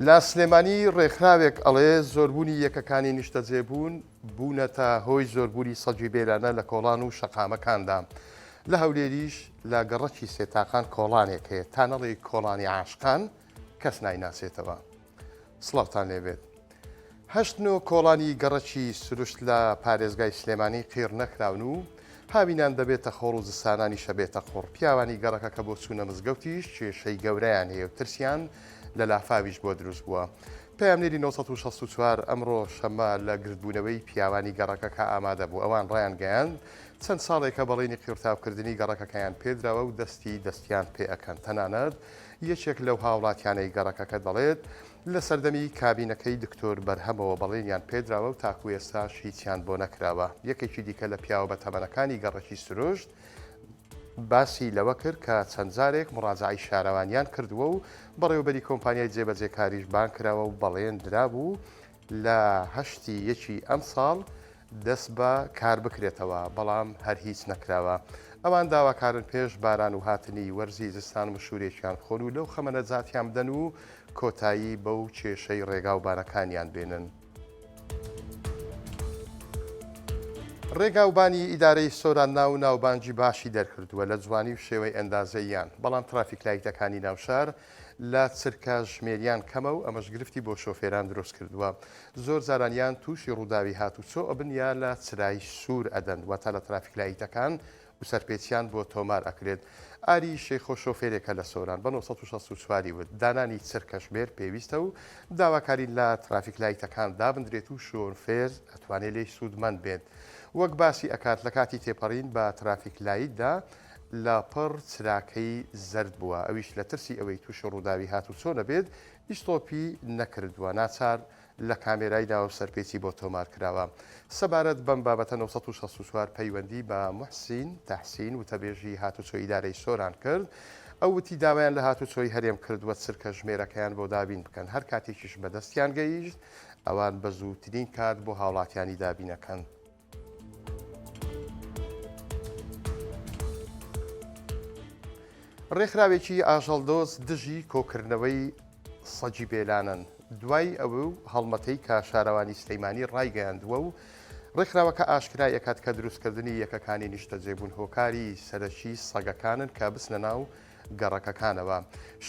لە سلێمانی ڕێکخراوێک ئەڵێ زۆربوونی یەکەکانی نیشتەجێبوون بوونەتە هۆی زۆربوونی سەجی بێرانە لە کۆڵان و شەقامەکاندا. لە هەولێریش لە گەڕەکی سێتاقان کۆڵانێک هەیە تانەڵی کۆڵانی عاشقان کەس نایناسێتەوە. سڵاوتان لێبێت. هەشتنۆ کۆڵانی گەڕەکی سروشت لە پارێزگای سلێمانی قیر نەکراون و هاوینان دەبێتە خۆڕ و زستانانی شەبێتە خۆڕ. پیاوانی گەڕەکە بۆ چوونە مزگەوتیش کێشەی گەورەیان هەیە و ترسیان لە لافاویش بۆ دروست بووە. پەیامنێری 1964 ئەمڕۆ شەمە لە گردبوونەوەی پیاوانی گەڕەکەکە ئامادە بوو. ئەوان ڕایان گەیاند چەند ساڵێکە بەڵێنی قیرتاوکردنی گەڕەکەکەیان پێدراوە و دەستیان پێ ئەکەن. تەنانەت یەکێک لەو هاوڵاتیانەی گەڕەکەکە دەڵێت لە سەردەمی کابینەکەی دکتۆر بەرهەمەوە بەڵێنیان پێدراوە و تاکو ئێستاش هیچیان بۆ نەکراوە. یەکێکی دیکە لە پیاوە بە تەمەنەکانی گەڕەکی سروشت باسی لەوە کرد کە چەند جارێک مڕاجعی شارەوانیان کردووە و بەڕێوەبەری کۆمپانیای جێبەجێکاریش بان کراوە و بەڵێن درابوو لە هەشتی یەکی ئەم ساڵ دەست بە کار بکرێتەوە، بەڵام هەر هیچ نەکراوە. ئەوان داواکارن پێش باران و هاتنی وەرزی زستان و شوورێکیان خۆن و لەو خەمەنە جاتیان بدەن و کۆتایی بەو کێشەی ڕێگاوبانەکانیان بێنن. ڕێگاوبانی ئیدارەی سۆران ناو ناوبانجی باشی دەرکردووە لە جوانی و شێوەی ئەندازەیان، بەڵام ترافیک لایتەکانی ناوشار لە چرکە ژمێریان کەمە و ئەمەش گرفتی بۆ شۆفێران دروست کردووە. زۆر جارانیان تووشی ڕووداوی هاتوچۆ ئەبن یا لە چرای سوور ئەدەن واتە لە ترافیک لایتەکان و سەرپێچیان بۆ تۆمار ئەکرێت. ئاری شێخۆ شۆفێرێکە لە سۆران بە 1964 وت دانانی چرکەشمێر پێویستە و داواکاری لە ترافیک لایتەکان دابدرێت و شۆفێر ئەتوانێت لێی سوودمەند بێت. وەک باسی ئەکات لە کاتی تێپەڕین بە ترافیک لایتدا لاپەڕ چراکەی زرد بووە، ئەویش لە ترسی ئەوەی تووشی ڕووداوی هاتوچۆ نەبێت ئیشتۆپی نەکردووە. ناچار لە کامێرایدا و سەرپێچی بۆ تۆمار کراوە. سەبارەت بەم بابەتە 1964 پەیوەندی بە موحسین تەحسین وتەبێژی هاتوچۆی ئیدارەی سۆران کرد. ئەو وتی داوایان لە هاتوچۆی هەرێم کردووە چرکە ژمێرەکەیان بۆ دابین بکەن. هەر کاتێکیش بەدەستیان گەیشت ئەوان بە زووترین کات بۆ هاوڵاتیانی دابینەکەن. ڕێکخراوێکی ئاژەڵدۆز دژی کۆکردنەوەی سەجی بێلانن. دوای ئەوە و هەڵمەتەی کە شارەوانی سلەیمانی ڕایگەیاندووە و ڕێکخراوەکە ئاشکرا یەکات کە دروستکردنی یەکەکانی نیشتەجێبوون هۆکاری سەرەکی سەگەکانن کە بچنە ناو گەڕەکەکانەوە.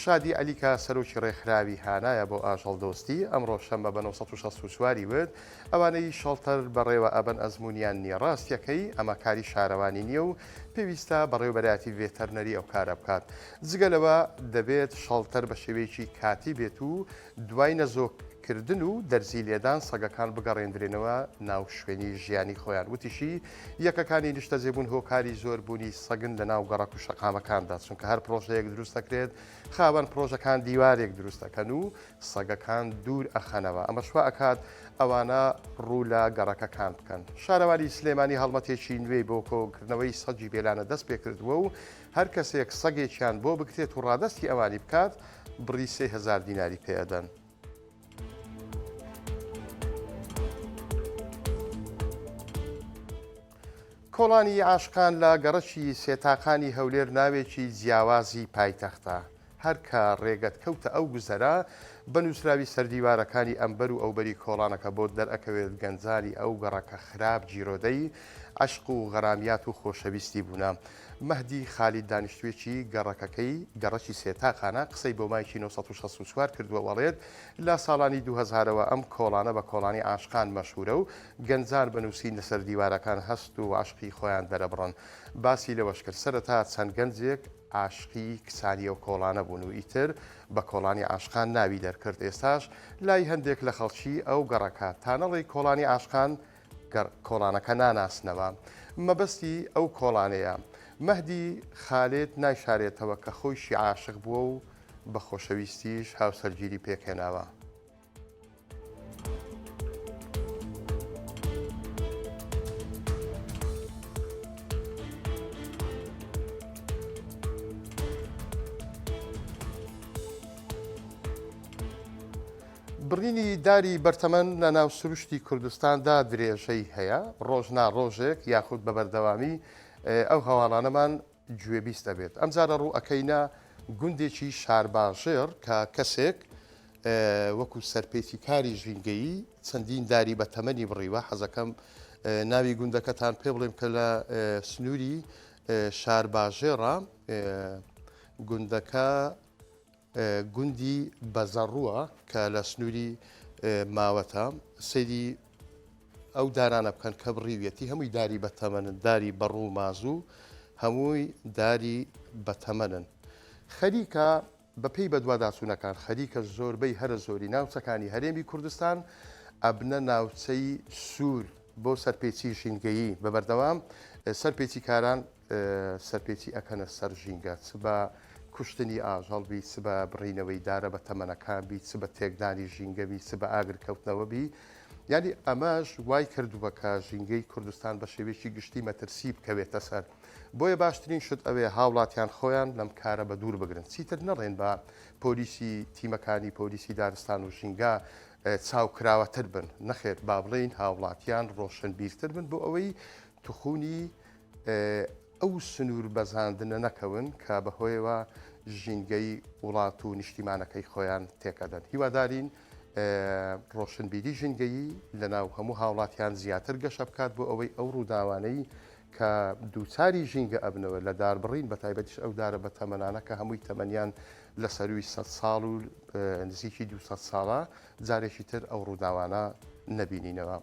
شادی ئەلیکا سەرۆکی ڕێکخراوی هانایە بۆ ئاژەڵدۆستی ئەمڕۆ شەمە بە 1964 وت ئەوانەی شەڵتەر بەڕێوە ئەبەن ئەزمونیان نییە. ڕاستیەکەی ئەمە کاری شارەوانی نییە و پێویستە بەڕێوەبەراتی ڤێتەرنەری ئەو کارە بکات. جگەلەوە دەبێت شەڵتەر بە شێوەیەکی کاتی بێت و دوای نەزۆکردن و دەرزی لێدان سەگەکان بگەڕێندرێنەوە ناو شوێنی ژیانی خۆیان. وتیشی یەکەکانی نیشتەجێبوون هۆکاری زۆربوونی سەگن لە ناو گەڕەک و شەقامەکاندا، چونکە هەر پرۆژەیەک دروست دەکرێت خاوەن پرۆژەکان دیوارێک دروست دەکەن و سەگەکان دوور ئەخەنەوە. ئەمە شوا ئەکات ئەوانە ڕوو لە گەڕەکەکان بکەن. شارەوانی سلێمانی هەڵمەتێکی نوێی بۆ کۆکردنەوەی سەجی بێلانە دەست پێ کردووە و هەر کەسێک سەگێکیان بۆ بکرێت و ڕادستی ئەوانی بکات بڕی 3000 دیناری پێدەن. کۆڵانی عاشقان لە گەڕەکی سێتاقانی هەولێر ناوێکی جیاوازی پایتەختە. هەر کە ڕێگەت کەوتە ئەو گوزەرە بە نووسراوی سەردیوارەکانی ئەمبەر و ئەوبەری کۆڵانەکە بۆ دەرئەکەوێت گەنجانی ئەو گەڕەکە خراپ جیرۆدەی عشق و غەرامیات و خۆشەویستی بوونە. مەهدی خالید دانیشتوێکی گەڕەکی سێتاقانە قسەی بۆ مایکی 1964 کردووە وەڵێت لە ساڵانی 2000ەوە ئەم کۆڵانە بە کۆڵانی عاشقان مەشهورە و گەنجان بنووسین لەسەر دیوارەکان هەست و عشقی خۆیان دەرەبڕن. باسی لەوەش کرد سەرەتا چەند گەنجێک عاشقی کسانی و کۆڵانە بوون و ئیتر بە کۆڵانی عاشقان ناوی دەرکرد. ئێستاش لای هەندێک لە خەڵکی ئەو گەڕەکە تانەڵی کۆڵانی عاشقان کۆڵانەکە ناناسنەوە. مەبەستی ئەو کۆڵانەیە. مەهدی خالێت نایشارێتەوە کە خۆیشی عاشق بووە و بە خۆشەویستیش هاوسەرگیری پێکهێناوە. بڕینی داری بەرتەمەن لە ناو سروشتی کوردستاندا درێژەی هەیە. ڕۆژنا ڕۆژێک یاخود بە بەردەوامی ئەو هەواڵانەمان گوێبیست دەبێت. ئەمجارە ڕوو ئەەکەینە گوندێکی شارباژێر کە کەسێک وەکو سەرپێکی کاری ژینگەیی چەندین داری بە تەمەنی بڕیوە حەزەکەم ناوی گوندەکەتان پێ بڵێم کە لە سنووری شارباژێڕە گوندەکە گوندی بەزەڕووە کە لە سنووری ماوەتە سەیری ئەو دارانە بکەن کە بڕیوێتی هەمووی داری بەتەمەنن داری بەڕوو مازوو هەمووی داری بەتەمەنن خەریکە بەپێی بەدواداچوونەکان خەریکە زۆربەی هەرە زۆری ناوچەکانی هەرێمی کوردستان ئەبنە ناوچەی سوور بۆ سەرپێچی ژینگەیی بەبەردەوام سەرپێچی کاران سەرپێچی ئەکەنە سەر ژینگە چ بە کوشتنی ئاژەڵ بی چ بە بڕینەوەی دارە بە تەمەنەکان بی چ بە تێکدانی ژینگەبی چ بە ئاگرکەوتنەوە بی یعنی ئەمەش وای کردووە کە ژینگەی کوردستان بە شێوێکی گشتی مەترسی بکەوێتە سەر بۆیە باشترین شت ئەوێ هاوڵاتیان خۆیان لەم کارە بە دوور بگرن چیتر نەڕێن بە پۆلیسی تیمەکانی پۆلیسی دارستان و ژینگە چاوکراوەتر بن نەخێت با بڵێن هاوڵاتیان ڕۆشنبیرتر بن بۆ ئەوەی توخوونی ئەو سنوور بەزاندنە نەکەون کە بەهۆیەوە ژینگەی وڵات و نیشتیمانەکەی خۆیان تێکەدەن هیوادارین ڕۆشنبیری ژینگەیی لەناو هەموو هاوڵاتیان زیاتر گەشە بکات بۆ ئەوەی ئەو ڕووداوانەی کە دووچاری ژینگە ئەبنەوە لە داربڕین بە تایبەتیش ئەو دارە بە تەمەنانە کە هەمووی تەمەنیان لە سەروی 100 ساڵ و نزیکی 200 ساڵە جارێکی تر ئەو ڕووداوانە نەبینینەوە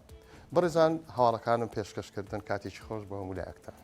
بڕێزان هاوڵەکانم پێشکەشکردن کاتێکی خۆش بۆ هەموو لایەکتان.